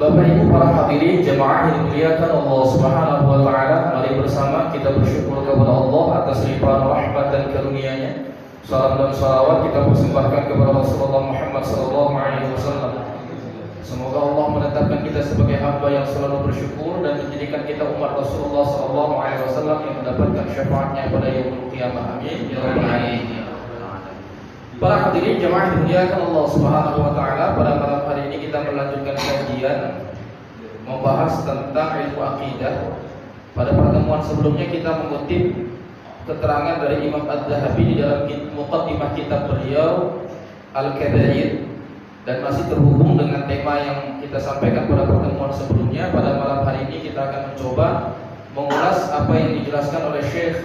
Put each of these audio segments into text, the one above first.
Bapak Ibu para hadirin jemaah yang dimuliakan Allah Subhanahu wa taala, mari bersama kita bersyukur kepada Allah atas limpahan rahmat dan karunia-Nya. Salam dan salawat kita persembahkan kepada Rasulullah Muhammad sallallahu alaihi wasallam. Semoga Allah menetapkan kita sebagai hamba yang selalu bersyukur dan menjadikan kita umat Rasulullah sallallahu alaihi wasallam yang mendapatkan syafaatnya pada yaumul qiyamah. Amin ya rabbal alamin. Para hadirin jemaah dimuliakan Allah Subhanahu wa taala, pada malam hari ini kita melanjutkan kajian membahas tentang ilmu akidah. Pada pertemuan sebelumnya kita mengutip keterangan dari Imam Az-Zahabi di dalam muqaddimah kitab beliau Al-Kabair, dan masih terhubung dengan tema yang kita sampaikan pada pertemuan sebelumnya. Pada malam hari ini kita akan mencoba mengulas apa yang dijelaskan oleh Syekh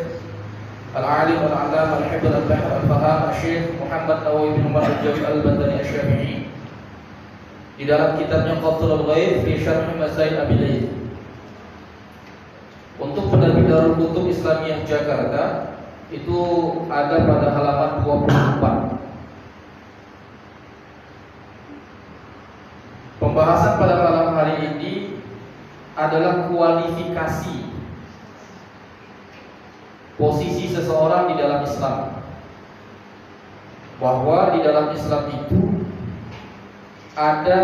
Al-Alim Al-Alam Al-Hibr Al-Bahr Al-Faham Syekh Muhammad Nawawi bin Umar Al-Jawi Al-Bandari Al-Syafi'i di dalam kitabnya Qathul Al-Ghaib fi Syarh Masail Abi Layth. Untuk penerbit Darul Kutub Islamiyah Jakarta itu ada pada halaman 24. Pembahasan pada malam hari ini adalah kualifikasi posisi seseorang di dalam Islam, bahwa di dalam Islam itu ada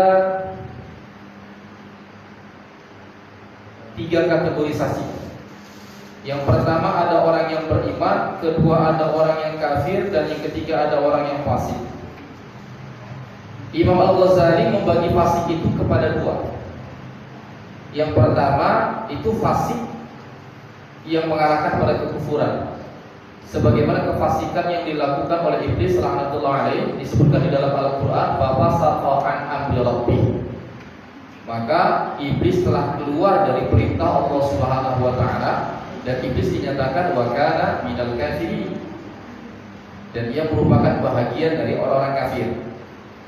3 kategorisasi. Yang pertama ada orang yang beriman, kedua ada orang yang kafir, dan yang ketiga ada orang yang fasik. Imam Al-Ghazali membagi fasik itu kepada 2. Yang pertama itu fasik yang mengarahkan pada kekufuran, sebagaimana kefasikan yang dilakukan oleh iblis laknatullah alaih, disebutkan di dalam Al-Quran, fafasaqa an amri rabbih. Maka iblis telah keluar dari perintah Allah Subhanahu wa taala, dan iblis dinyatakan wa kana minal kafirin, dan ia merupakan bahagian dari orang-orang kafir.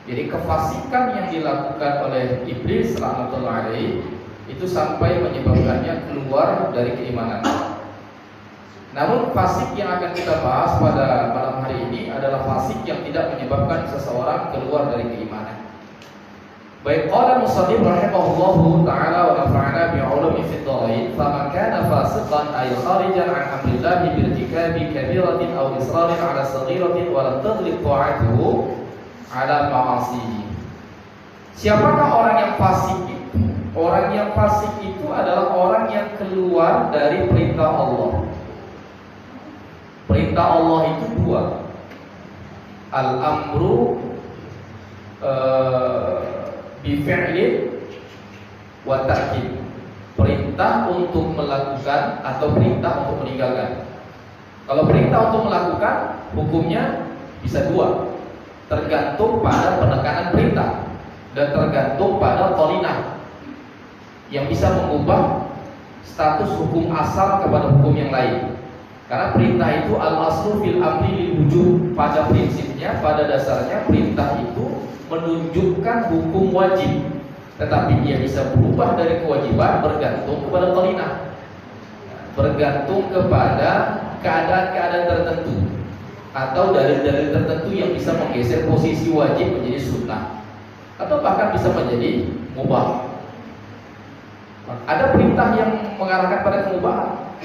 Jadi kefasikan yang dilakukan oleh iblis laknatullah alaih itu sampai menyebabkannya keluar dari keimanan. Namun fasik yang akan kita bahas pada malam hari ini adalah fasik yang tidak menyebabkan seseorang keluar dari keimanan. Baik, qala musannif rahimahullahu taala wa nafa'ana bi 'ulumi fid dharain, faman kana fasiqan ay kharijan 'an amrillah bi irtikabi kabiratin aw israrin 'ala saghiratin wa lam tadrik ta'atuhu 'ala ma'asihi. Siapakah orang yang fasik itu? Orang yang fasik itu adalah orang yang keluar dari perintah Allah. Perintah Allah itu 2. Al-amru bifi'lin wa ta'kid. Perintah untuk melakukan atau perintah untuk meninggalkan. Kalau perintah untuk melakukan, hukumnya bisa 2. Tergantung pada penekanan perintah dan tergantung pada qarinah yang bisa mengubah status hukum asal kepada hukum yang lain. Karena perintah itu al-aslu fil amri lil wujub. Pada prinsipnya, pada dasarnya perintah itu menunjukkan hukum wajib, tetapi dia bisa berubah dari kewajiban bergantung kepada qarinah, bergantung kepada keadaan-keadaan tertentu atau dalil-dalil tertentu yang bisa menggeser posisi wajib menjadi sunnah, atau bahkan bisa menjadi mubah. Ada perintah yang mengarahkan pada kemubahan.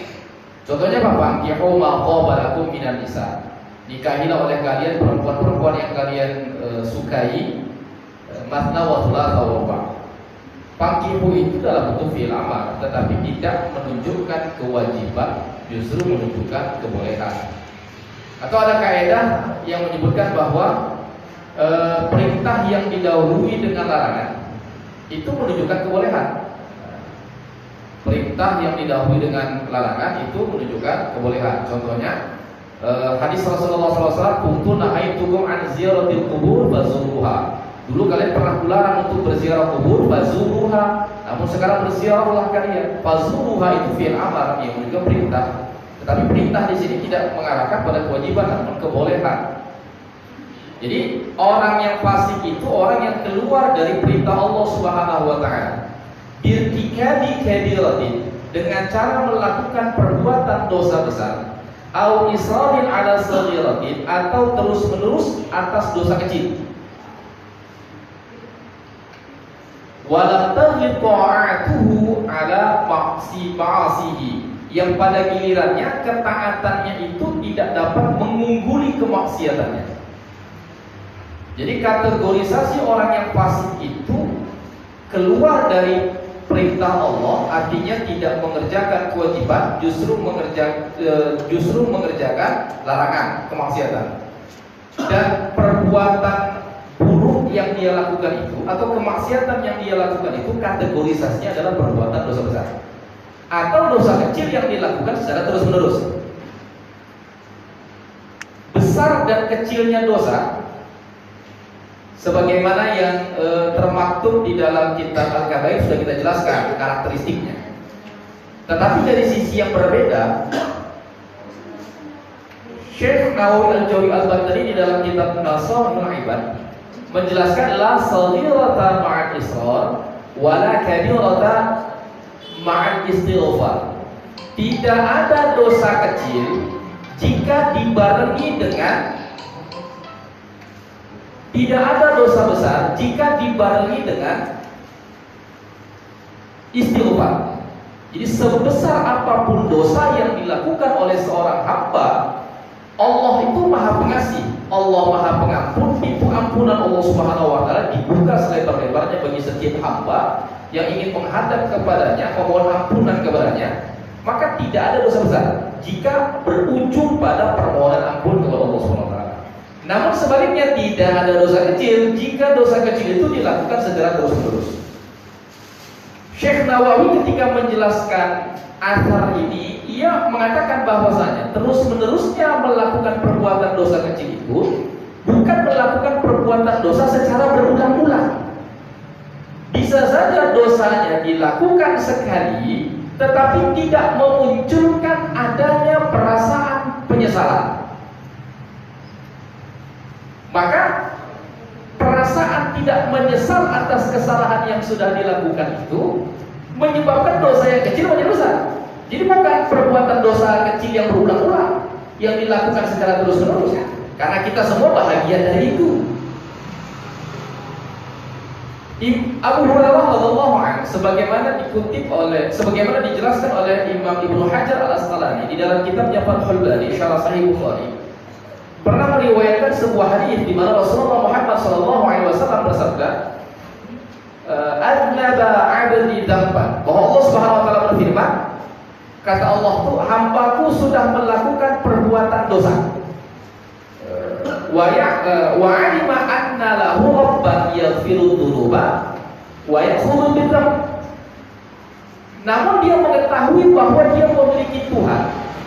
Contohnya apa? Fankihu ma qaba lakum minan nisa. Nikahilah oleh kalian perempuan-perempuan yang kalian sukai, masna wa thulatha wa ruba'. Fankihu itu dalam bentuk fi'il amar, tetapi tidak menunjukkan kewajiban, justru menunjukkan kebolehan. Atau ada kaidah yang menyebutkan bahwa perintah yang didahului dengan larangan itu menunjukkan kebolehan. Perintah yang didahului dengan larangan itu menunjukkan kebolehan. Contohnya hadis Rasulullah SAW, kuntu nahaitukum an ziyaratil qubur fazuruha. Dulu kalian pernah dilarang untuk berziarah kubur, fazuruha. Namun sekarang berziarahlah kalian. Fazuruha itu fi'il amar yang juga perintah. Tetapi perintah di sini tidak mengarahkan pada kewajiban, namun kebolehan. Jadi orang yang fasik itu orang yang keluar dari perintah Allah Subhanahu wa taala. Birtikabi kabiratin, dengan cara melakukan perbuatan dosa besar, au israrin ala saghiratin, atau terus-menerus atas dosa kecil. Walam taghlib ta'atuhu ala ma'asihi, yang pada gilirannya ketaatannya itu tidak dapat mengungguli kemaksiatannya. Jadi kategorisasi orang yang fasik itu keluar dari perintah Allah, artinya tidak mengerjakan kewajiban, justru mengerjakan larangan kemaksiatan. Dan perbuatan buruk yang dia lakukan itu atau kemaksiatan yang dia lakukan itu kategorisasinya adalah perbuatan dosa besar atau dosa kecil yang dilakukan secara terus-menerus. Besar dan kecilnya dosa sebagaimana yang termaktub di dalam kitab Al-Kabair sudah kita jelaskan karakteristiknya. Tetapi dari sisi yang berbeda, Syekh Nawawi Al-Jawi Al-Badri di dalam kitab Nasaihul Ibad menjelaskan la saghirata ma'al israr wala kabirata ma'al istighfar. Tidak ada dosa kecil jika dibarengi dengan, tidak ada dosa besar jika dibarengi dengan istighfar. Jadi sebesar apapun dosa yang dilakukan oleh seorang hamba, Allah itu Maha Pengasih, Allah Maha Pengampun. Pintu ampunan Allah Subhanahu wa taala dibuka selebar-lebarnya bagi setiap hamba yang ingin menghadap kepadanya, memohon ampunan kepadanya. Maka tidak ada dosa besar jika berujung pada permohonan ampun kepada Allah Subhanahu wa taala. Namun sebaliknya tidak ada dosa kecil jika dosa kecil itu dilakukan secara terus-menerus. Syekh Nawawi ketika menjelaskan asar ini, ia mengatakan bahwasanya terus-menerusnya melakukan perbuatan dosa kecil itu bukan melakukan perbuatan dosa secara berulang-ulang. Bisa saja dosanya dilakukan sekali, tetapi tidak memunculkan adanya perasaan penyesalan. Maka perasaan tidak menyesal atas kesalahan yang sudah dilakukan itu menyebabkan dosa yang kecil menjadi besar. Jadi bukan perbuatan dosa kecil yang berulang-ulang yang dilakukan secara terus-menerus, karena kita semua bahagia dari itu. Abu Hurairah radhiyallahu anhu sebagaimana dijelaskan oleh Imam Ibnu Hajar Al-Asqalani di dalam kitabnya Fathul Bari Syarah Sahih Bukhari, pernah meriwayatkan sebuah hadis di mana Rasulullah Muhammad SAW bersabda, "Adnaba 'abdi dzamban." Bahwa Allah Subhanahu wa taala berfirman, kata Allah tuh, hambaku sudah melakukan perbuatan dosa. Wa 'alima anna lahu rabban yaghfiru dzunuba wa ya'khudhu bidzamb. Namun dia mengetahui bahwa dia memiliki Tuhan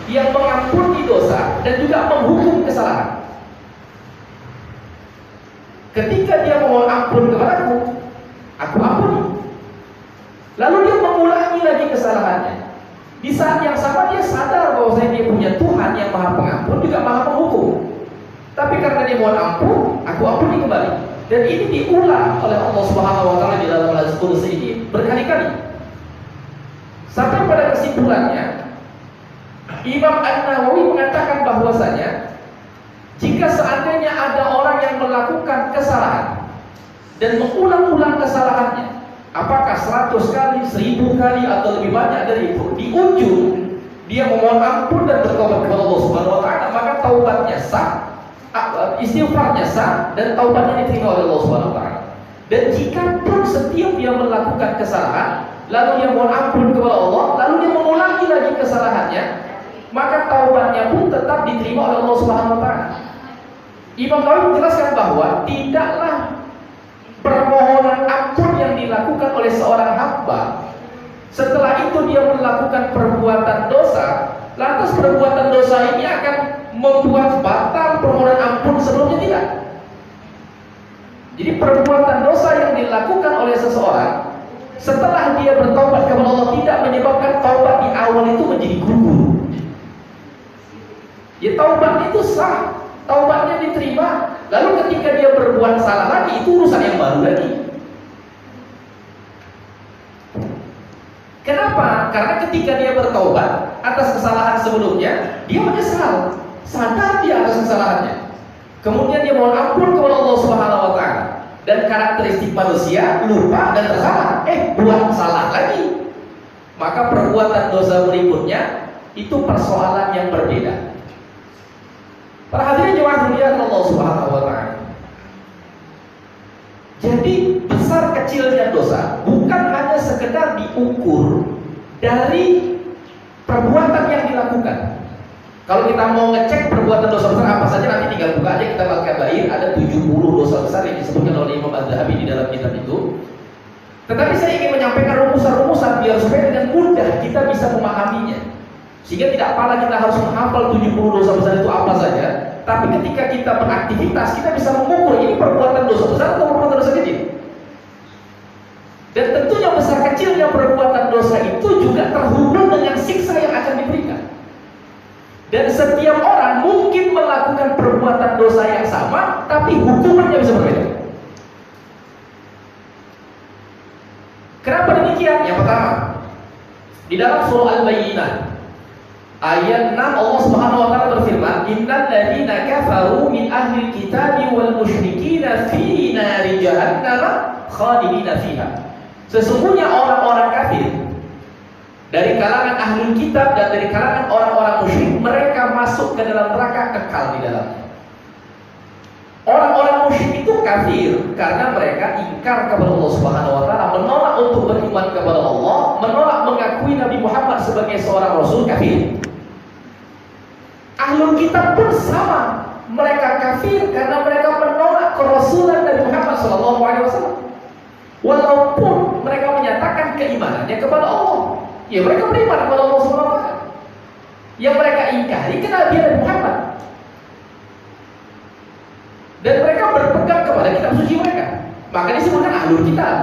yang mengampuni dosa dan juga menghukum kesalahan. Ketika dia mohon ampun kepadaku, aku ampuni. Lalu dia mengulangi lagi kesalahannya. Di saat yang sama dia sadar bahwa dia punya Tuhan yang Maha Pengampun juga Maha Penghukum. Tapi karena dia mohon ampun, aku ampuni kembali. Dan ini diulang oleh Allah Subhanahu wa taala di dalam hadis qudsi ini berkali-kali. Sampai pada kesimpulannya, Imam An-Nawawi mengatakan bahwasanya jika seandainya ada orang yang melakukan kesalahan dan mengulang-ulang kesalahannya, apakah 100 kali, 1000 kali atau lebih banyak dari itu, di ujung dia memohon ampun dan bertobat kepada Allah Subhanahu wa taala, maka taubatnya sah, istighfarnya sah, dan taubatnya diterima oleh Allah Subhanahu wa taala. Dan jika pun setiap dia melakukan kesalahan, lalu dia mohon ampun kepada Allah, lalu dia mengulangi lagi kesalahannya, maka taubatnya pun tetap diterima oleh Allah Subhanahu wa taala. Imam Nawawi menjelaskan bahwa tidaklah permohonan ampun yang dilakukan oleh seorang hamba setelah itu dia melakukan perbuatan dosa, lantas perbuatan dosa ini akan membuat batal permohonan ampun sebelumnya, tidak. Jadi perbuatan dosa yang dilakukan oleh seseorang setelah dia bertobat kepada Allah tidak menyebabkan taubat di awal itu menjadi gugur. Ya, taubat itu sah, taubatnya diterima. Lalu ketika dia berbuat salah lagi, itu urusan yang baru lagi. Kenapa? Karena ketika dia bertobat atas kesalahan sebelumnya, dia menyesal, sadar dia atas kesalahannya. Kemudian dia mohon ampun kepada Allah Subhanahu wa taala. Dan karakteristik manusia lupa dan tersalah. Buat salah lagi. Maka perbuatan dosa berikutnya itu persoalan yang berbeda. Para hadirin jemaah muliakan Allah Subhanahu wa taala. Jadi besar kecilnya dosa bukan hanya sekedar diukur dari perbuatan yang dilakukan. Kalau kita mau ngecek perbuatan dosa besar apa saja, nanti tinggal buka aja kitab Al-Kabair, ada 70 dosa besar yang disebutkan oleh Imam Az-Zahabi di dalam kitab itu. Tetapi saya ingin menyampaikan rumusan-rumusan biar supaya dengan mudah kita bisa memahaminya. Sehingga tidak pala kita harus menghafal 70 dosa besar itu apa saja, tapi ketika kita beraktivitas kita bisa mengukur ini perbuatan dosa besar atau perbuatan dosa kecil. Dan tentunya besar kecilnya perbuatan dosa itu juga terhubung dengan siksa yang akan diberikan. Dan setiap orang mungkin melakukan perbuatan dosa yang sama, tapi hukumannya bisa berbeda. Kenapa demikian? Yang pertama, di dalam surah Al-Bayyinah ayat 6 Allah Subhanahu wa taala berfirman, "Innal ladzina kafaru min ahli kitabi wal musyrikina fi nari jahannam khalidina fiha." Sesungguhnya orang-orang kafir dari kalangan ahli kitab dan dari kalangan orang-orang musyrik, mereka masuk ke dalam neraka kekal di dalamnya. Orang-orang musyrik itu kafir karena mereka ingkar kepada Allah Subhanahu wa taala, menolak untuk beriman kepada Allah, menolak mengakui Nabi Muhammad sebagai seorang rasul, kafir. Ahlul kitab pun sama, mereka kafir karena mereka menolak kerasulan Nabi Muhammad SAW. Walaupun mereka menyatakan keimanannya kepada Allah, ya mereka beriman kepada Allah SWT. Yang mereka ingkari kenabian Nabi Muhammad. Dan mereka berpegang kepada kitab suci mereka. Maka disebutkan ahlul kitab.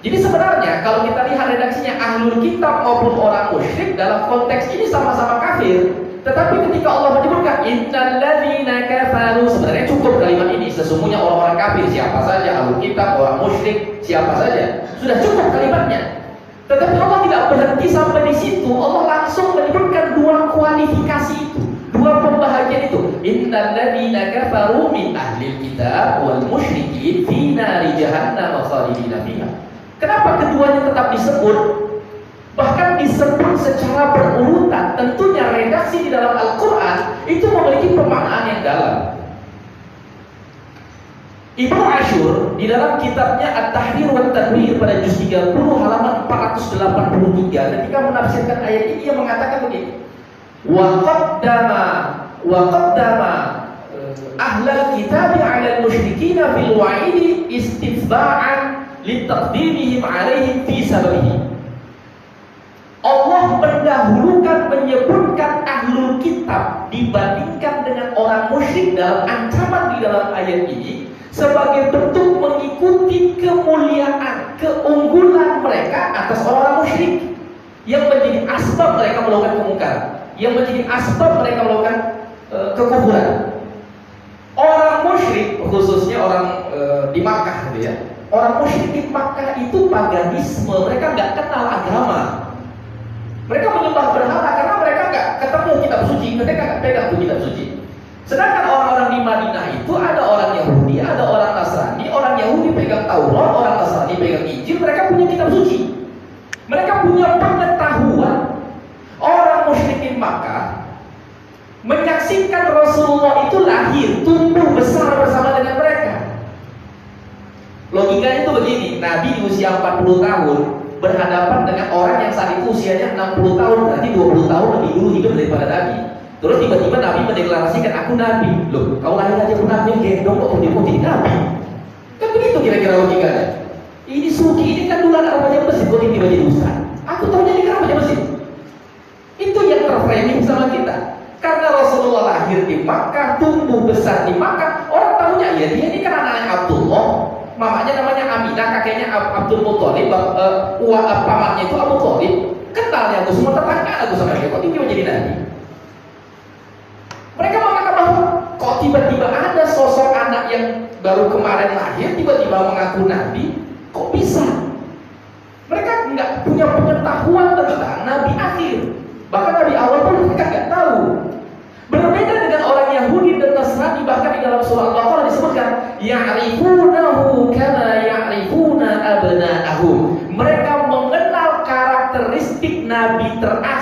Jadi sebenarnya kalau kita lihat redaksinya ahlul kitab maupun orang musyrik dalam konteks ini sama-sama kafir. Tetapi ketika Allah menyebutkan innal ladzina kafaru, sebenarnya cukup kalimat ini. Sesungguhnya orang-orang kafir siapa saja, ahlul kitab, orang musyrik siapa saja, sudah cukup kalimatnya. Tetapi Allah tidak berhenti sampai di situ. Allah langsung menyebutkan dua kualifikasi itu, dua pembahagian itu. Innal ladzina kafaru min ahlil kitab wal musyrikin fi nari jahannam khalidina fiha. Kenapa keduanya tetap disebut? Bahkan disebut secara berurutan. Tentunya redaksi di dalam Al-Quran itu memiliki pemaknaan yang dalam. Ibnu Ashur di dalam kitabnya At-Tahrir wa Tanwir pada juz 30 halaman 483 ketika menafsirkan ayat ini, dia mengatakan begini: wa qaddama ahlal kitab 'ala al-musyrikina fil wa'idi istifba'an litaqdimihim 'alaihim fi sababihi. Allah mendahulukan menyebutkan ahlul kitab dibandingkan dengan orang musyrik dalam ancaman di dalam ayat ini sebagai bentuk mengikuti kemuliaan, keunggulan mereka atas orang musyrik yang menjadi asbab mereka melakukan kemungkaran, yang menjadi asbab mereka melakukan kekufuran. Orang musyrik, khususnya orang di Makkah, gitu ya. Orang musyrik di Makkah itu paganisme, mereka nggak kenal agama. Mereka menyembah berhala karena mereka nggak ketemu kitab suci, mereka nggak pegang tuh kitab suci. Sedangkan orang-orang di Madinah itu ada orang Yahudi, ada orang Nasrani. Orang Yahudi pegang Taurat, orang Nasrani pegang Injil. Mereka punya kitab suci. Mereka punya pengetahuan. Orang musyrikin Makkah menyaksikan Rasulullah itu lahir, tumbuh besar bersama dengan mereka. Logikanya itu begini: Nabi di usia 40 tahun berhadapan dengan orang yang saat itu usianya 60 tahun, berarti 20 tahun lebih dulu hidup daripada Nabi. Terus tiba-tiba Nabi mendeklarasikan, aku Nabi. Loh, kau lahir aja pun Nabi, gendong kok jadi Nabi. Kan begitu kira-kira logikanya. Ini Suki, ini kan dulu anak remaja Mesir, kok tiba-tiba jadi ustaz. Aku tahunya ini kan remaja Mesir. Itu yang terframing sama kita. Karena Rasulullah lahir di Makkah, tumbuh besar di Makkah, orang tahunya ya dia ini kan anaknya Abdullah. Mamanya namanya Aminah, kakeknya Abdul Muthalib, pamannya itu Abu Thalib. Kenalnya aku semua, tetangga aku sama dia, kok tiba-tiba jadi Nabi. Mereka mengatakan bahwa kok tiba-tiba ada sosok anak yang baru kemarin lahir tiba-tiba mengaku Nabi, kok bisa? Mereka nggak punya pengetahuan tentang Nabi akhir, bahkan Nabi awal pun mereka nggak tahu. Berbeda dengan orang Yahudi dan Nasrani, bahkan di dalam surah Al-Baqarah disebutkan ya'rifuna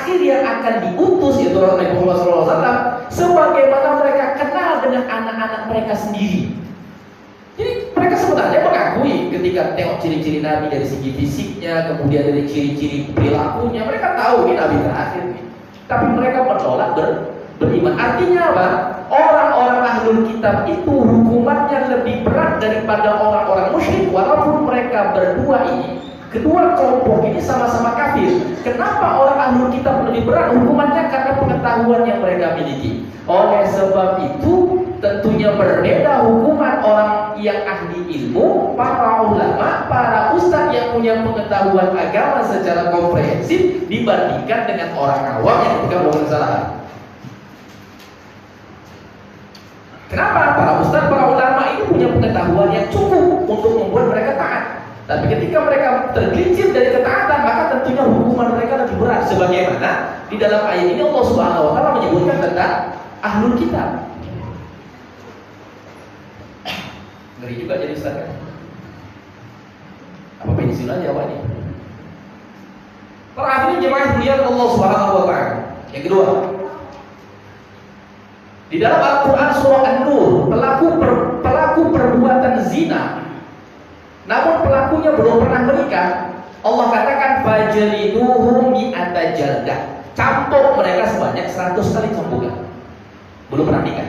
terakhir yang akan diutus yaitu Nabi Muhammad SAW, sebagaimana mereka kenal dengan anak-anak mereka sendiri. Jadi mereka sebenarnya mengakui ketika tengok ciri-ciri Nabi dari segi fisiknya, kemudian dari ciri-ciri perilakunya, mereka tahu ini Nabi terakhir nih. Tapi mereka menolak beriman. Artinya apa? Orang-orang ahlul kitab itu hukumannya lebih berat daripada orang-orang musyrik, walaupun mereka berdua ini, kedua kelompok ini sama-sama kafir. Kenapa orang ahlul kitab lebih berat hukumannya? Karena pengetahuan yang mereka miliki. Oleh sebab itu tentunya berbeda hukuman orang yang ahli ilmu, para ulama, para ustadz yang punya pengetahuan agama secara komprehensif dibandingkan dengan orang awam yang ketika melakukan kesalahan. Kenapa? Para ustadz, para ulama itu punya pengetahuan yang cukup untuk membuat mereka taat. Tapi ketika mereka tergelincir dari ketaatan, maka tentunya hukuman mereka lebih berat. Sebagaimana di dalam ayat ini Allah Subhanahu wa taala menyebutkan tentang ahlul kitab. Ngeri juga jadi ustaz kan? Apa pensiun aja awalnya? Terakhir jemaah mulia Allah Subhanahu wa taala. Yang kedua, di dalam Al-Quran surah An-Nur, pelaku perbuatan zina, namun pelakunya belum pernah menikah, Allah katakan fajliduhum mi'ata jaldah. Campur mereka sebanyak 100 kali cambukan. Belum pernah nikah.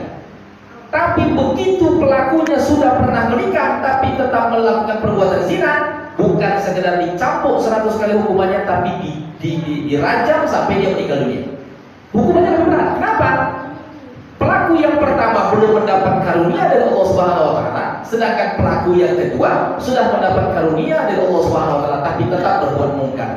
Tapi begitu pelakunya sudah pernah menikah tapi tetap melakukan perbuatan zina, bukan sekedar dicampur 100 kali hukumannya, tapi dirajam sampai dia meninggal dunia. Hukumannya lebih berat. Kenapa? Pelaku yang pertama belum mendapat karunia dari Allah Subhanahu wa taala, sedangkan pelaku yang kedua sudah mendapat karunia dari Allah Subhanahu wa taala tapi tetap berbuat mungkar.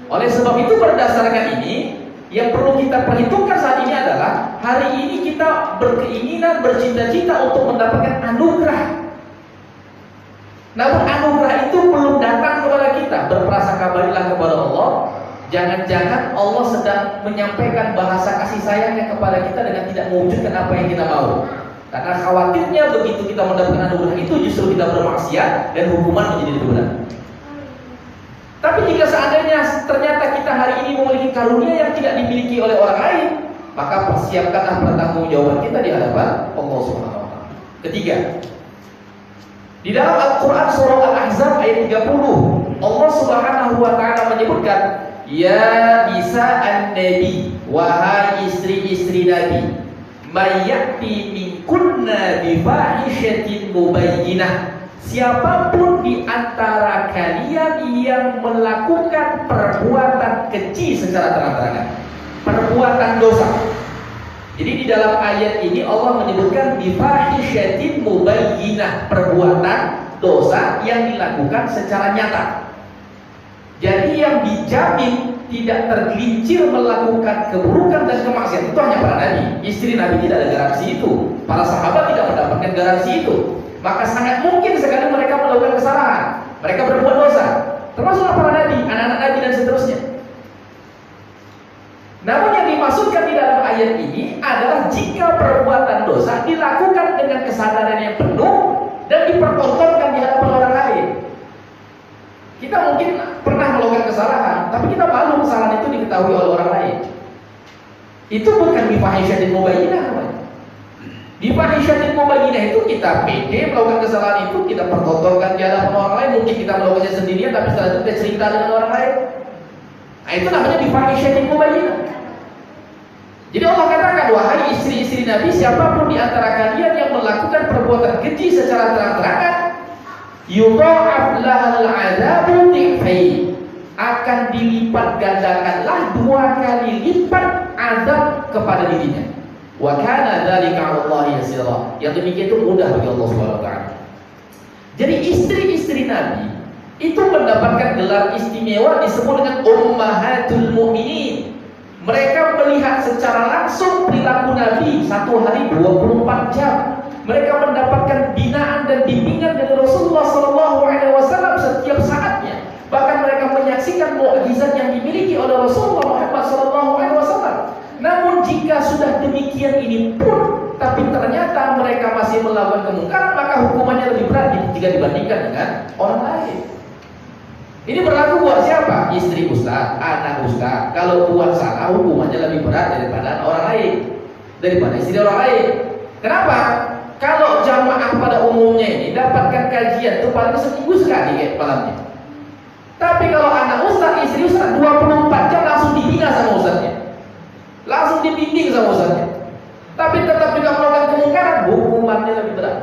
Oleh sebab itu berdasarkan ini, yang perlu kita perhitungkan saat ini adalah hari ini kita berkeinginan, bercita-cita untuk mendapatkan anugerah. Namun anugerah itu belum datang kepada kita. Berprasangka baiklah kepada Allah. Jangan-jangan Allah sedang menyampaikan bahasa kasih sayangnya kepada kita dengan tidak mewujudkan apa yang kita mau. Karena khawatirnya begitu kita mendapatkan anugerah itu justru kita bermaksiat dan hukuman menjadi lebih berat. Tapi jika seandainya ternyata kita hari ini memiliki karunia yang tidak dimiliki oleh orang lain, maka persiapkanlah pertanggungjawaban kita di hadapan Allah Subhanahu wa taala. Ketiga, di dalam Al-Quran surah Al-Ahzab ayat 30, Allah Subhanahu wa taala menyebutkan, ya nisa an-nabi, wahai istri-istri Nabi, mayyati minkunna bifahishatin mubayyinah. Siapapun di antara kalian yang melakukan perbuatan keji secara terang-terangan, perbuatan dosa. Jadi di dalam ayat ini Allah menyebutkan bifahishatin mubayyinah, perbuatan dosa yang dilakukan secara nyata. Jadi yang dijamin tidak tergelincir melakukan keburukan dan kemaksiatan itu hanya para nabi. Istri Nabi tidak ada garansi itu. Para sahabat tidak mendapatkan garansi itu. Maka sangat mungkin sekali mereka melakukan kesalahan. Mereka berbuat dosa. Termasuk para nabi, anak-anak nabi dan seterusnya. Namun yang dimaksudkan di dalam ayat ini adalah jika perbuatan dosa dilakukan dengan kesadaran yang penuh dan dipertontonkan di hadapan orang lain. Kita mungkin pernah melakukan kesalahan, tapi kita malu kesalahan itu diketahui oleh orang lain. Itu bukan bifahishatin mubayyinah namanya. Bifahishatin mubayyinah itu kita pede melakukan kesalahan itu, kita pertontonkan di hadapan orang lain. Mungkin kita melakukannya sendirian, tapi setelah itu kita cerita dengan orang lain. Nah, itu namanya bifahishatin mubayyinah. Jadi Allah katakan, wahai istri-istri Nabi, siapapun di antara kalian yang melakukan perbuatan keji secara terang-terangan, yudha'af lahal 'adzabu dhi'fain, akan dilipat gandakanlah 2 kali lipat azab kepada dirinya. Wa kana dzalika 'ala Allah yasira. Yang demikian itu mudah bagi Allah Subhanahu wa taala. Jadi istri-istri Nabi itu mendapatkan gelar istimewa disebut dengan ummahatul mu'minin. Mereka melihat secara langsung perilaku Nabi 1 hari 24 jam. Mereka mendapatkan binaan dan bimbingan dari Rasulullah SAW setiap saatnya. Bahkan mereka menyaksikan mukjizat yang dimiliki oleh Rasulullah Muhammad SAW. Namun jika sudah demikian ini pun, tapi ternyata mereka masih melakukan kemungkaran, maka hukumannya lebih berat jika dibandingkan dengan orang lain. Ini berlaku buat siapa? Istri ustaz, anak ustaz. Kalau buat salah, hukumannya lebih berat daripada orang lain, daripada istri orang lain. Kenapa? Kalau jamaah pada umumnya ini dapatkan kajian itu paling seminggu sekali kayak malamnya. Tapi kalau anak ustaz, istri ustaz 24 jam langsung dibina sama ustaznya, langsung dibimbing sama ustaznya. Tapi tetap juga melakukan kemungkaran, hukumannya lebih berat.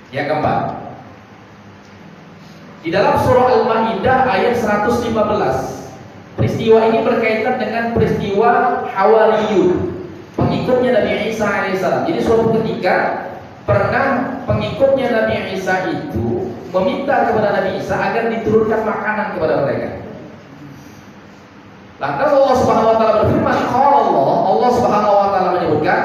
Yang keempat, di dalam surah Al-Maidah ayat 115, peristiwa ini berkaitan dengan peristiwa Hawariyun, pengikutnya Nabi Isa alaihissalam. Jadi suatu ketika pernah pengikutnya Nabi Isa itu meminta kepada Nabi Isa agar diturunkan makanan kepada mereka. Lantas Allah Subhanahu wa taala berfirman, Allah Subhanahu wa taala menyebutkan,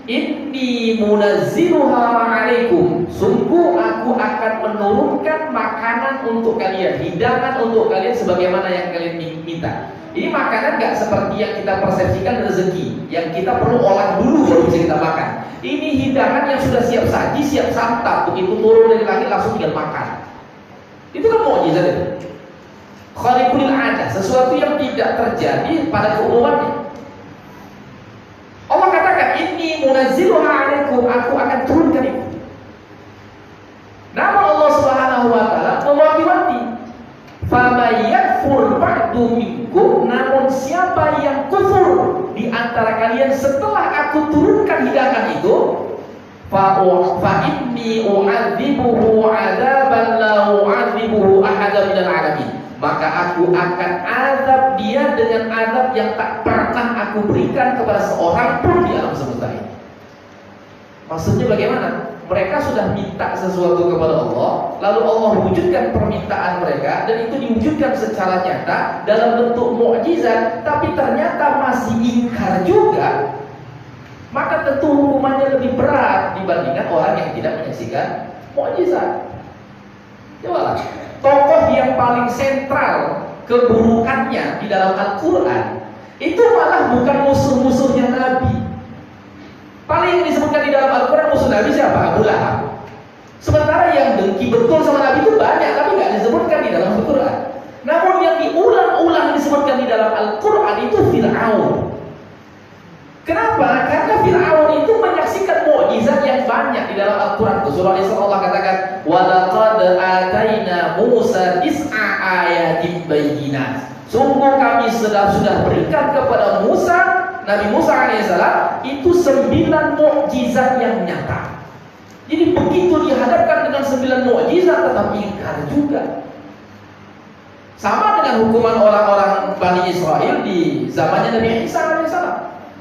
inni munazziluha alaikum, sungguh aku akan menurunkan makanan untuk kalian, hidangan untuk kalian sebagaimana yang kalian minta. Ini makanan gak seperti yang kita persepsikan rezeki, yang kita perlu olah dulu baru bisa kita makan. Ini hidangan yang sudah siap saji, siap santap, begitu turun dari langit langsung tinggal makan. Itu kan mukjizat itu. Khaliqul ada, sesuatu yang tidak terjadi pada keumumannya. Allah katakan, inni munazziluha alaikum, aku akan turunkan itu. Namun Allah Subhanahu wa taala mewanti-wanti, faman yakfur ba'du minkum, namun siapa yang kufur di antara kalian setelah aku turunkan hidangan itu, fa inni u'adzibuhu 'adzaban la u'adzibuhu ahadan minal 'alamin, maka aku akan azab dia dengan azab yang tak pernah aku berikan kepada seorang pun di alam semesta ini. Maksudnya bagaimana? Mereka sudah minta sesuatu kepada Allah, lalu Allah wujudkan permintaan mereka, dan itu diwujudkan secara nyata dalam bentuk mukjizat, tapi ternyata masih ingkar juga. Maka tentu hukumannya lebih berat dibandingkan orang yang tidak menyaksikan mukjizat. Cobalah, tokoh yang paling sentral keburukannya di dalam Al-Quran itu malah bukan musuh-musuhnya Nabi. Paling disebutkan di dalam Al-Quran musuh Nabi siapa? Abu Lahab. Sementara yang dengki betul sama Nabi itu banyak, tapi nggak disebutkan di dalam Al-Quran. Namun yang diulang-ulang disebutkan di dalam Al-Quran itu Fir'aun. Kenapa? Karena Fir'aun itu menyaksikan mukjizat yang banyak di dalam Al-Quran. Surah Isra Allah katakan, walaqad ataina Musa tis'a ayatin bayyinat. Sungguh kami sudah berikan kepada Nabi Musa alaihissalam itu 9 mukjizat yang nyata. Jadi begitu dihadapkan dengan 9 mukjizat tetap ingkar juga. Sama dengan hukuman orang-orang Bani Israel di zamannya Nabi Isa alaihissalam.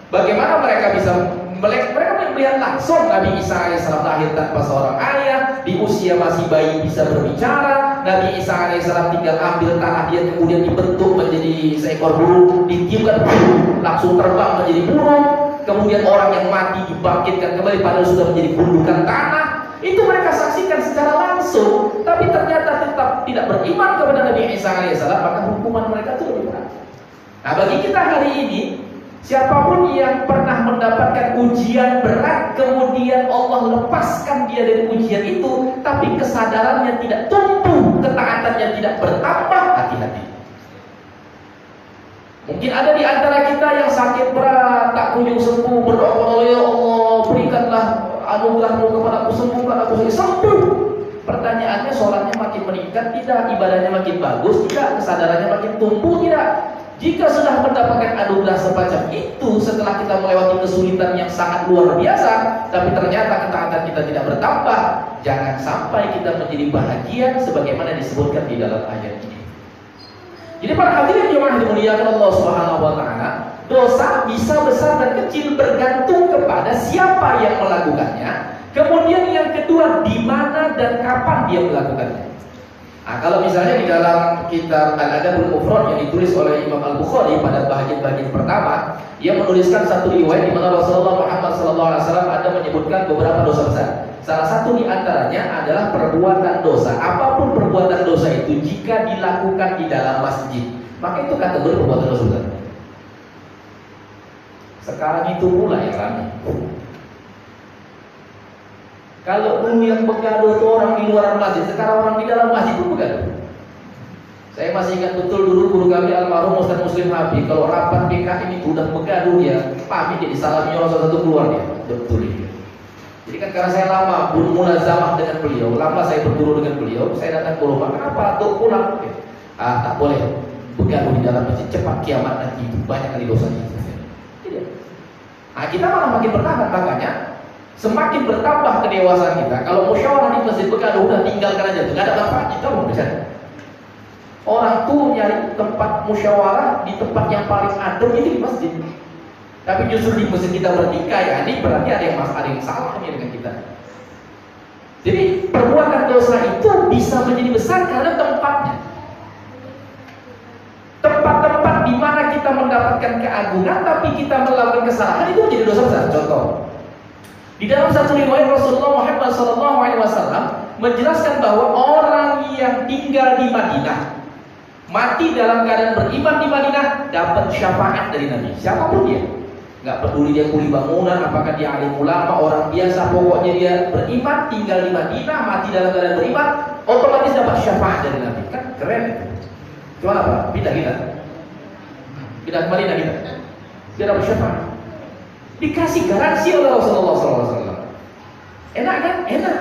Bagaimana mereka bisa melihat langsung Nabi Isa alaihissalam lahir tanpa seorang ayah, di usia masih bayi bisa berbicara. Nabi Isa alaihissalam tinggal ambil tanah dia, kemudian dibentuk menjadi seekor burung, ditiupkan burung, langsung terbang menjadi burung. Kemudian orang yang mati dibangkitkan kembali padahal sudah menjadi gundukan tanah. Itu mereka saksikan secara langsung, tapi ternyata tetap tidak beriman kepada Nabi Isa alaihissalam, maka hukuman mereka itu lebih berat. Nah, bagi kita hari ini, siapapun yang pernah mendapatkan ujian berat, kemudian Allah lepaskan dia dari ujian itu, tapi kesadarannya tidak tumbuh, ketaatannya tidak bertambah, hati-hati. Mungkin ada di antara kita yang sakit berat, tak kunjung sembuh, berdoa kepada Allah, ya Allah, berikanlah anugerahmu kepada aku, sembuhkan aku, sembuh. Pertanyaannya, sholatnya makin meningkat tidak, ibadahnya makin bagus tidak, kesadarannya makin tumbuh tidak. Jika sudah mendapatkan anugerah semacam itu setelah kita melewati kesulitan yang sangat luar biasa, tapi ternyata ketaatan kita tidak bertambah, jangan sampai kita menjadi bahagia sebagaimana disebutkan di dalam ayat ini. Jadi para hadirin jemaah dimuliakan Allah Subhanahu wa taala, dosa bisa besar dan kecil bergantung kepada siapa yang melakukannya. Kemudian yang kedua, di mana dan kapan dia melakukannya. Nah, kalau misalnya di dalam kitab Al-Adabul Mufrad yang ditulis oleh Imam Al-Bukhari pada bagian-bagian pertama, ia menuliskan satu riwayat di mana Rasulullah Muhammad SAW ada menyebutkan beberapa dosa besar. Salah satu di antaranya adalah perbuatan dosa. Apapun perbuatan dosa itu jika dilakukan di dalam masjid, maka itu kategori perbuatan dosa besar. Sekarang itu pula yang ramai. Kalau dulu yang begaduh itu orang di luar masjid, sekarang orang di dalam masjid pun begaduh. Saya masih ingat betul dulu guru kami almarhum Ustaz Muslim Habib, kalau rapat PKI ini udah begaduh dia, pamit dia disalami orang satu keluar dia. Betul ini. Jadi kan karena saya lama mulazamah dengan beliau, lama saya berguru dengan beliau, saya datang ke rumah, kenapa tuh pulang? Tak boleh begaduh di dalam masjid, cepat kiamat nanti itu banyak kali dosanya. Kita malah makin bertambah, makanya semakin bertambah kedewasaan kita. Kalau musyawarah di masjid begaduh udah tinggalkan aja, nggak ada manfaatnya, tahu bisa. Orang tuh nyari tempat musyawarah di tempat yang paling adem itu di masjid. Tapi justru di masjid kita bertikai, ya ini berarti ada yang salah dengan kita. Jadi perbuatan dosa itu bisa menjadi besar karena tempatnya. Tempat-tempat di mana kita mendapatkan keagungan, tapi kita melakukan kesalahan itu menjadi dosa besar. Contoh, di dalam satu riwayat Rasulullah Muhammad SAW menjelaskan bahwa orang yang tinggal di Madinah mati dalam keadaan beriman di Madinah dapat syafaat dari Nabi. Siapapun dia, nggak peduli dia kuli bangunan, apakah dia alim ulama, orang biasa, pokoknya dia beriman, tinggal di Madinah, mati dalam keadaan beriman, otomatis dapat syafaat dari Nabi. Kan keren. Cuma apa? Pindah kita ke Madinah kita, dia dapat syafaat. Dikasih garansi oleh Rasulullah SAW. Enak kan? Enak.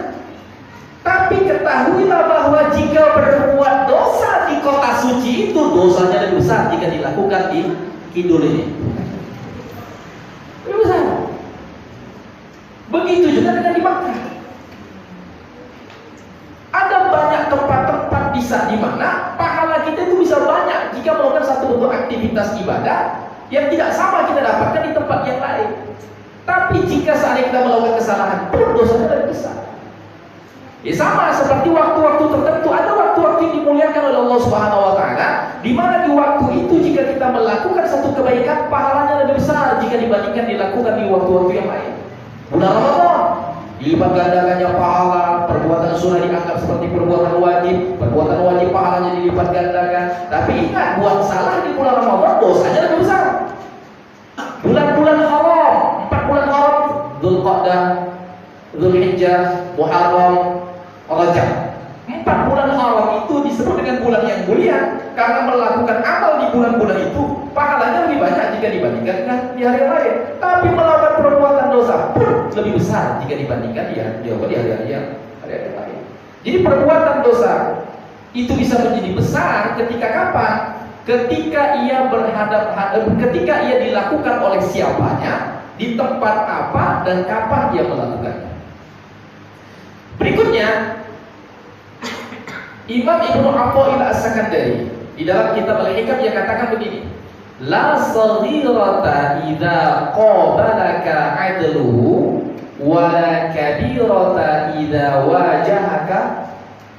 Tapi ketahuilah bahwa jika berbuat dosa di kota suci itu dosanya lebih besar jika dilakukan di kidul ini. Lebih besar. Begitu juga dengan di Makkah. Ada banyak tempat-tempat di mana pahala kita itu bisa banyak jika melakukan satu bentuk aktivitas ibadah yang tidak sama kita dapatkan di tempat yang lain. Tapi jika seandainya kita melakukan kesalahan, dosanya lebih besar. Ya sama seperti waktu-waktu tertentu, ada waktu-waktu yang dimuliakan oleh Allah Subhanahu wa taala, di mana di waktu itu jika kita melakukan satu kebaikan pahalanya lebih besar jika dibandingkan dilakukan di waktu-waktu yang lain. Bulan Ramadan dilipat gandakannya pahala, perbuatan sunnah dianggap seperti perbuatan wajib pahalanya dilipat gandakan. Tapi ingat, buat salah di bulan Ramadan dosanya lebih besar. Bulan-bulan haram, 4 bulan haram, Dzulqa'dah, Dzulhijjah, Muharram, Rajab. 4 bulan haram itu disebut dengan bulan yang mulia karena melakukan amal di bulan-bulan itu pahalanya lebih banyak jika dibandingkan dengan di hari lain. Tapi melakukan perbuatan dosa pun lebih besar jika dibandingkan di hari-hari lain. Jadi perbuatan dosa itu bisa menjadi besar ketika kapan? Ketika ia ketika ia dilakukan oleh siapanya, di tempat apa dan kapan dia melakukannya. Berikutnya, Imam Ibnu Athaillah As-Sakandari di dalam kitab Al-Hikam dia katakan begini, la saghirata idza qabalaka adluhu wa la kabirata idza wajahaka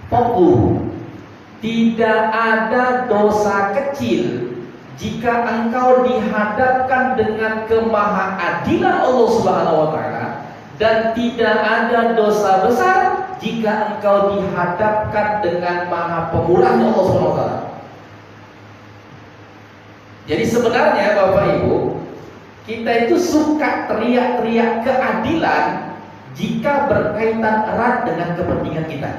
fadluhu. Tidak ada dosa kecil jika engkau dihadapkan dengan kemahaadilan Allah Subhanahu wa taala, dan tidak ada dosa besar jika engkau dihadapkan dengan maha pemurahnya Allah Subhanahu wa taala. Jadi sebenarnya Bapak Ibu, kita itu suka teriak-teriak keadilan jika berkaitan erat dengan kepentingan kita.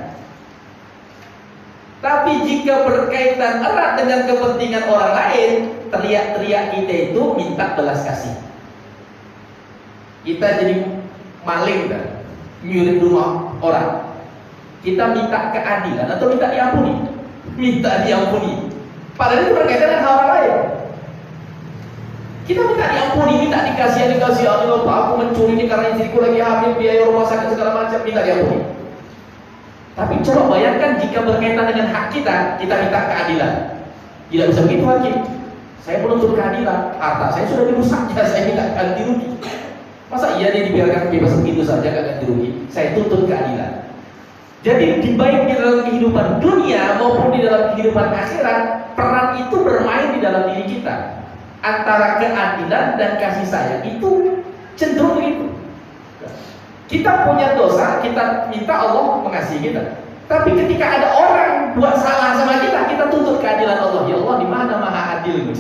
Tapi jika berkaitan erat dengan kepentingan orang lain, teriak-teriak kita itu minta belas kasih. Kita jadi maling dan nyuri rumah orang. Kita minta keadilan atau minta diampuni? Minta diampuni. Padahal itu berkaitan dengan hal orang lain. Kita minta diampuni, minta dikasih Allah, Pak, aku mencuri ini karena istriku lagi hamil, biaya rumah sakit segala macam, minta diampuni. Tapi coba bayangkan jika berkaitan dengan hak kita, kita minta keadilan. Tidak bisa begitu hakim. Saya menuntut keadilan, harta saya sudah dirusaknya, saya minta ganti rugi. Masa iya dia dibiarkan bebas begitu saja gak ganti rugi? Saya tuntut keadilan. Jadi baik di dalam kehidupan dunia maupun di dalam kehidupan akhirat, peran itu bermain di dalam diri kita. Antara keadilan dan kasih sayang itu cenderung begitu. Kita punya dosa, kita minta Allah mengasihi kita. Tapi ketika ada orang buat salah sama kita, kita tuntut keadilan Allah. Ya Allah, di mana maha adilmu?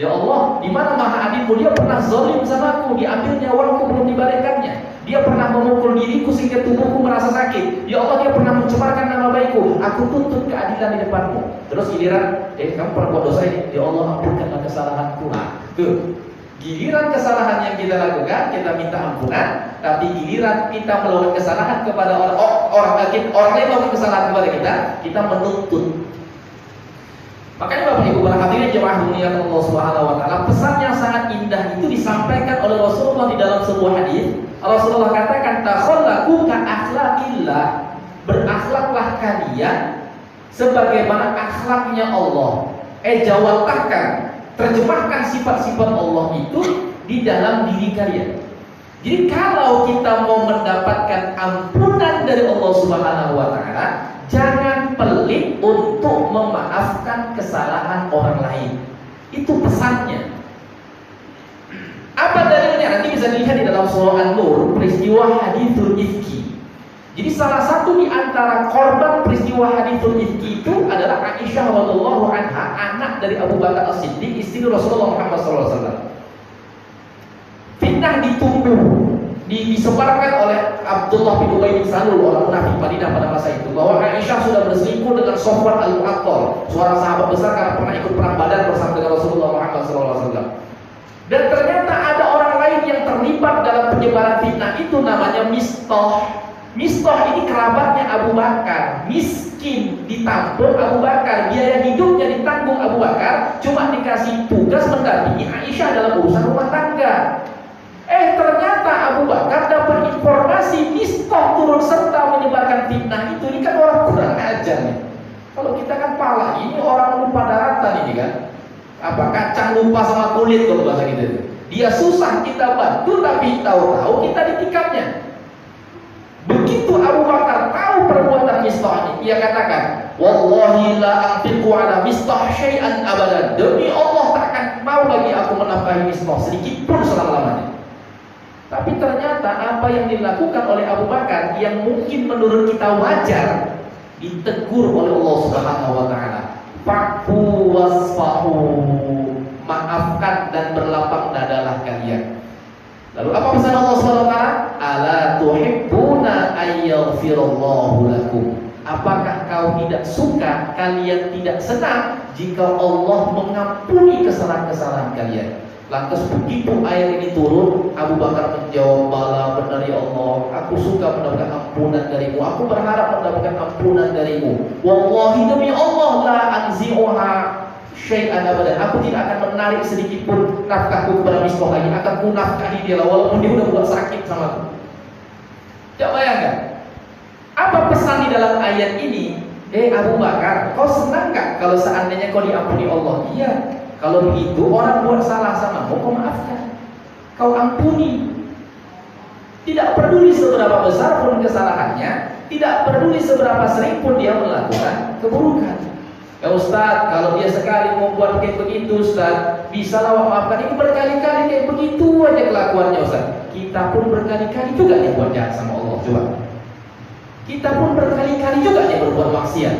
Ya Allah, di mana maha adilmu? Dia pernah zalim sama aku, diambil nyawaku belum dibalikkannya. Dia pernah memukul diriku sehingga tubuhku merasa sakit. Ya Allah, dia pernah mencemarkan nama baikku. Aku tuntut keadilan di depanmu. Terus giliran, kamu pernah buat dosa ini. Ya Allah, ampunkanlah kesalahanku. Nah, tuh. Giliran kesalahan yang kita lakukan, kita minta ampunan. Tapi giliran kita melakukan kesalahan kepada orang lain melakukan kesalahan kepada kita menuntut. Makanya Bapak Ibu para hadirin jemaah muliakan Allah Subhanahu wa taala, pesan yang sangat indah itu disampaikan oleh Rasulullah di dalam sebuah hadis. Rasulullah katakan, "Takhallaqu ka akhlaqillah." Berakhlaklah kalian sebagaimana akhlaknya Allah. Jawabkan, terjemahkan sifat-sifat Allah itu di dalam diri kalian. Jadi kalau kita mau mendapatkan ampunan dari Allah Subhanahu wa taala, jangan pelit untuk memaafkan kesalahan orang lain. Itu pesannya. Apa dalilnya? Nanti bisa dilihat di dalam surah An-Nur, peristiwa hadithul ifki. Jadi salah satu di antara korban peristiwa hadithul ifki itu adalah Aisyah radhiyallahu anha, anak dari Abu Bakar As-Siddiq, istri Rasulullah Muhammad SAW. Fitnah ditumbuh, disebarkan oleh Abdullah bin Ubay bin Salul, orang munafik Madinah pada masa itu, bahwa Aisyah sudah berselingkuh dengan Sofwan al-Mu'attal, seorang sahabat besar karena pernah ikut perang Badar bersama dengan Rasulullah Muhammad SAW. Dan ternyata ada orang lain yang terlibat dalam penyebaran fitnah itu, namanya Mistah. Mistah ini kerabatnya Abu Bakar, miskin ditampung Abu Bakar, biaya hidupnya ditanggung Abu Bakar, cuma dikasih tugas mendampingi Aisyah dalam urusan rumah tangga. Ternyata Abu Bakar dapat informasi Mistah turut serta menyebarkan fitnah itu. Ini kan orang kurang ajar nih. Kalau kita kan pala, ini orang lupa daratan ini kan. Kacang lupa sama kulit kalau bahasa gitu. Dia susah kita bantu, tapi tahu-tahu kita ditikamnya. Begitu Abu Bakar tahu perbuatan Mistah ini, dia katakan, "Wallahi la anfiqu ala Mistah syai'an abadan." Demi Allah takkan mau lagi aku menafkahi Mistah sedikit pun selama-lamanya. Tapi ternyata apa yang dilakukan oleh Abu Bakar yang mungkin menurut kita wajar, ditegur oleh Allah Subhanahu wa taala. Fa'fu wasfahu, maafkan dan berlapang dadalah kalian. Lalu apa pesan Allah Subhanahu wa taala? Ala tuhibbuna ayyaghfirallahu lakum. Apakah kau tidak suka, kalian tidak senang jika Allah mengampuni kesalahan-kesalahan kalian? Lantas begitu ayat ini turun, Abu Bakar menjawab, "Bala, benar ya Allah, aku suka mendapatkan ampunan darimu, aku berharap mendapatkan ampunan darimu. Wallahi, demi Allah, la anzi'uha syai'an abadan. Aku tidak akan menarik sedikit pun nafkahku kepada Mistah lagi, akan ku nafkahi dia walaupun dia udah buat sakit sama aku." Coba bayangkan, apa pesan di dalam ayat ini? Abu Bakar, kau senang gak kalau seandainya kau diampuni Allah? Iya. Kalau begitu, orang buat salah sama kau maafkan, kau ampuni. Tidak peduli seberapa besar pun kesalahannya, tidak peduli seberapa sering pun dia melakukan keburukan. Ya Ustaz, kalau dia sekali membuat kayak begitu Ustaz, bisa lah maafkan. Ini berkali-kali kayak begitu aja kelakuannya Ustaz. Kita pun berkali-kali juga dia buat jahat sama Allah. Coba, kita pun berkali-kali juga dia berbuat maksiat,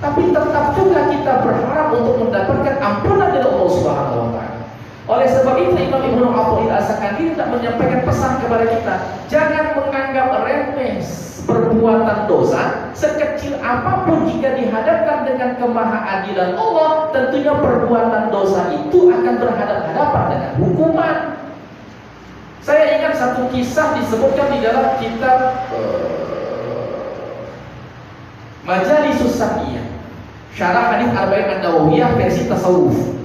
tapi tetap juga kita berharap untuk mendapatkan ampunan dari Allah Subhanahu wa taala. Oleh sebab itu Imam Ibnu Athaillah As-Sakandari tak menyampaikan pesan kepada kita, jangan menganggap remeh perbuatan dosa sekecil apapun. Jika dihadapkan dengan kemahaadilan Allah, tentunya perbuatan dosa itu akan berhadapan-hadapan dengan hukuman. Saya ingat satu kisah disebutkan di dalam kitab Majalisus Safiyah, syarah hadis Arba'in An-Nawawiyah versi tasawuf.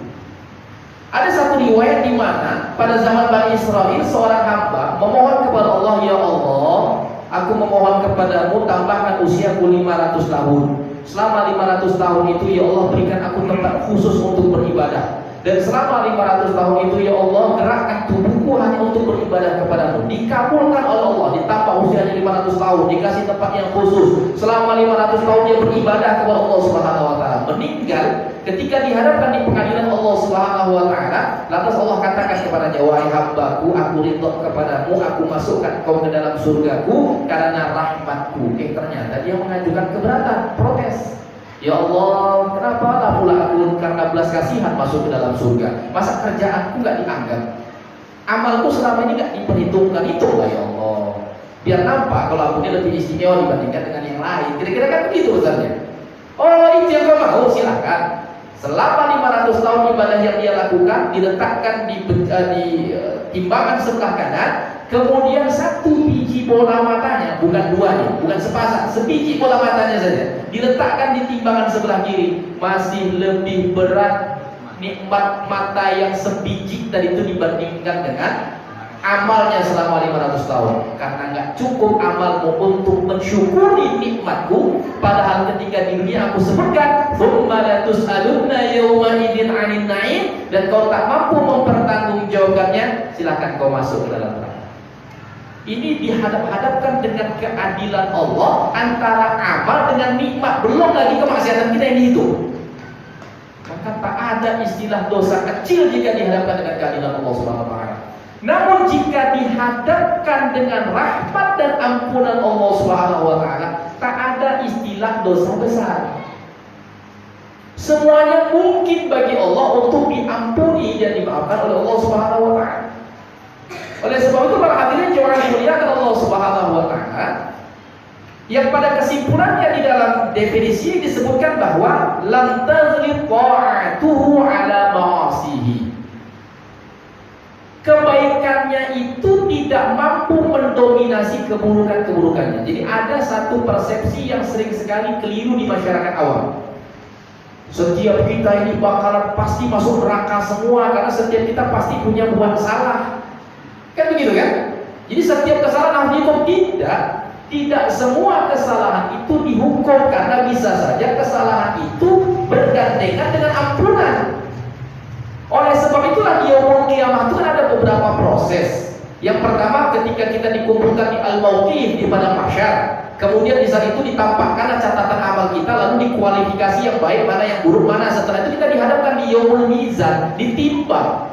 Ada satu riwayat di mana pada zaman Bani Israel seorang hamba memohon kepada Allah, "Ya Allah, aku memohon kepadamu tambahkan usiaku 500 tahun. Selama 500 tahun itu ya Allah berikan aku tempat khusus untuk beribadah. Dan selama 500 tahun itu ya Allah gerakkan tubuhku hanya untuk beribadah kepadamu." Dikabulkan oleh Allah, ditambah usianya 500 tahun, dikasih tempat yang khusus. Selama 500 tahun dia beribadah kepada Allah Subhanahu wa taala. Meninggal ketika dihadapkan di pengadilan Allah Subhanahu wa taala, lantas Allah katakan kepadanya, "Wahai hambaku, aku ridho kepadamu, aku masukkan kau ke dalam surgaku karena rahmatku." Ternyata dia mengajukan keberatan, protes. "Ya Allah, kenapa lah pula aku karena belas kasihan masuk ke dalam surga? Masa kerjaanku gak dianggap? Amalku selama ini gak diperhitungkan? Itu lah ya Allah." biar nampak kalau aku ini lebih istimewa dibandingkan dengan yang lain. Kira-kira kan begitu besarnya. Oh, itu yang kau mau, silakan. Selama 500 tahun ibadah yang dia lakukan diletakkan di timbangan sebelah kanan, kemudian satu biji bola matanya, bukan duanya, bukan sepasang, sebiji bola matanya saja diletakkan di timbangan sebelah kiri, masih lebih berat nikmat mata yang sebiji tadi itu dibandingkan dengan amalnya selama 500 tahun. Karena nggak cukup amalmu untuk mensyukuri nikmatku, padahal ketika di dunia aku sebutkan tsumma la tus'alunna yauma idzin 'anil na'im, dan kau tak mampu mempertanggungjawabkannya, silakan kau masuk ke dalam neraka. Ini dihadap-hadapkan dengan keadilan Allah antara amal dengan nikmat, belum lagi kemaksiatan kita yang dihitung. Maka tak ada istilah dosa kecil jika dihadapkan dengan keadilan Allah Subhanahu wa taala. Namun jika dihadapkan dengan rahmat dan ampunan Allah Subhanahu wa taala, tak ada istilah dosa besar. Semuanya mungkin bagi Allah untuk diampuni dan dimaafkan oleh Allah Subhanahu wa taala. Oleh sebab itu para hadirin jemaah dimuliakan Allah Subhanahu wa taala, yang pada kesimpulannya di dalam definisi disebutkan bahwa lam tazlib ta'atuhu ala ma'asihi. Kebaikannya itu tidak mampu mendominasi keburukan-keburukannya. Jadi ada satu persepsi yang sering sekali keliru di masyarakat awam. Setiap kita ini bakalan pasti masuk neraka semua, karena setiap kita pasti punya buat salah. Kan begitu kan? Jadi setiap kesalahan harus dihukum. Tidak semua kesalahan itu dihukum, karena bisa saja kesalahan itu bergandengan dengan ampunan. Oleh sebab itulah di yaumul qiyamah itu ada beberapa proses. Yang pertama, ketika kita dikumpulkan di al-mauqif, di padang mahsyar, kemudian di saat itu ditampakkan catatan amal kita, lalu dikualifikasi yang baik mana yang buruk mana. Setelah itu kita dihadapkan di yaumul mizan, ditimbang.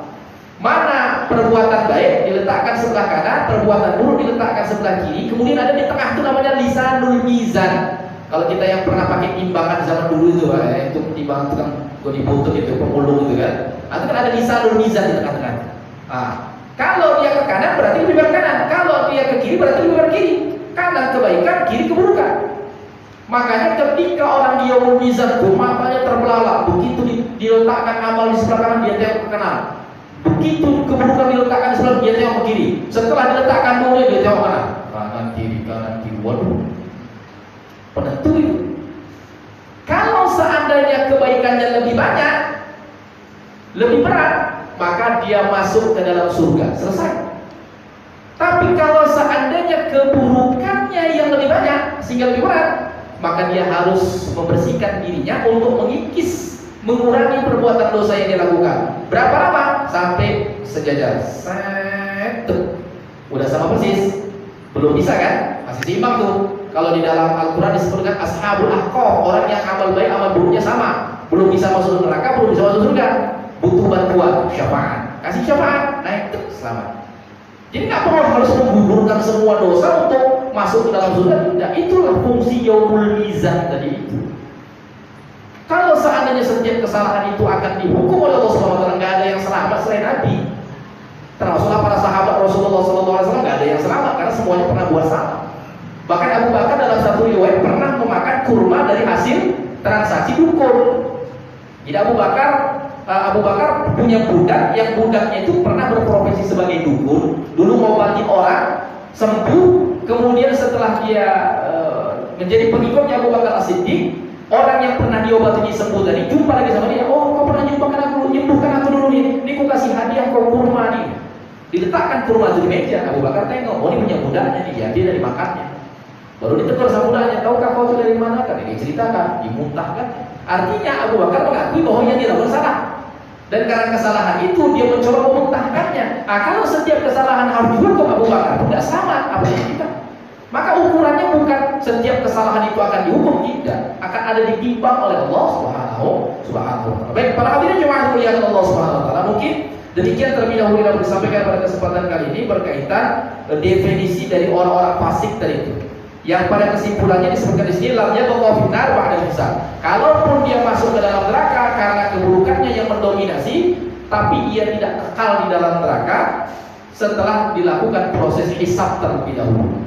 Mana perbuatan baik diletakkan sebelah kanan, perbuatan buruk diletakkan sebelah kiri. Kemudian ada di tengah itu namanya lisanul mizan. Kalau kita yang pernah pakai timbangan zaman dulu itu, itu timbangan tukang goni butut itu, pemulung itu kan. Itu kan ada lisanul mizan di tengah-tengah. Kalau dia ke kanan berarti lebih ke kanan, kalau dia ke kiri berarti lebih ke kiri. Kanan kebaikan, kiri keburukan. Makanya ketika orang di yaumul mizan itu matanya terbelalak, begitu diletakkan amal di sebelah kanan dia tengok ke kanan. Begitu keburukan diletakkan di sebelah, dia tengok ke kiri. Setelah diletakkan dulu dia tengok mana? Kanan kiri. Waduh, penentu itu. Kalau seandainya kebaikannya lebih banyak, lebih berat, maka dia masuk ke dalam surga. Selesai. Tapi kalau seandainya keburukannya yang lebih banyak sehingga lebih berat, maka dia harus membersihkan dirinya untuk mengikis, mengurangi perbuatan dosa yang dilakukan. Berapa lama? Sampai sejajar. Udah sama persis. Belum bisa kan? Masih seimbang tuh. Kalau di dalam Al-Quran disebutkan ashabul ahqaf, orang yang amal baik amal buruknya sama. Belum bisa masuk neraka, belum bisa masuk surga. Butuh bantuan, syafaat. Kasih syafaat, naik selamat. Jadi nggak perlu harus menggugurkan semua dosa untuk masuk ke dalam surga. Tidak, itulah fungsi yaumul mizan tadi itu. Kalau seandainya setiap kesalahan itu akan dihukum oleh Allah Subhanahu wa taala, nggak ada yang selamat selain Nabi. Termasuklah para sahabat Rasulullah SAW, nggak ada yang selamat karena semuanya pernah buat salah. Bahkan Abu Bakar dalam satu riwayat pernah memakan kurma dari hasil transaksi dukun. Jadi Abu Bakar punya budak, yang budaknya itu pernah berprofesi sebagai dukun. Dulu mau bantu orang sembuh, kemudian setelah dia menjadi pengikutnya Abu Bakar As-Siddiq, orang yang pernah diobati sembuh tadi jumpa lagi sama dia. Oh, kau pernah nyembuhkan aku dulu nih. Ini kau kasih hadiah kau kurma nih. Diletakkan kurma di meja. Abu Bakar tengok, oh ini punya budaknya nih, dia dari makannya. Baru ditegur sama budaknya, tahukah kau itu dari mana? Kan dia ceritakan, dimuntahkan. Artinya Abu Bakar mengakui bahwa yang dia lakukan salah. Dan karena kesalahan itu dia mencoba memuntahkannya. Kalau setiap kesalahan harus dihukum Abu Bakar, tidak sama apa yang kita. Maka ukurannya bukan setiap kesalahan itu akan dihukum, tidak. Akan ada ditimbang oleh Allah Subhanahu wa taala. Baik, para hadirin jemaah mulia Allah Subhanahu wa taala, mungkin demikian terlebih dahulu yang disampaikan pada kesempatan kali ini berkaitan definisi dari orang-orang fasik tadi itu. Yang pada kesimpulannya disebutkan di sini lamnya bahwa benar ba'da hisab. Kalaupun dia masuk ke dalam neraka karena keburukannya yang mendominasi, tapi ia tidak kekal di dalam neraka setelah dilakukan proses hisab terlebih dahulu.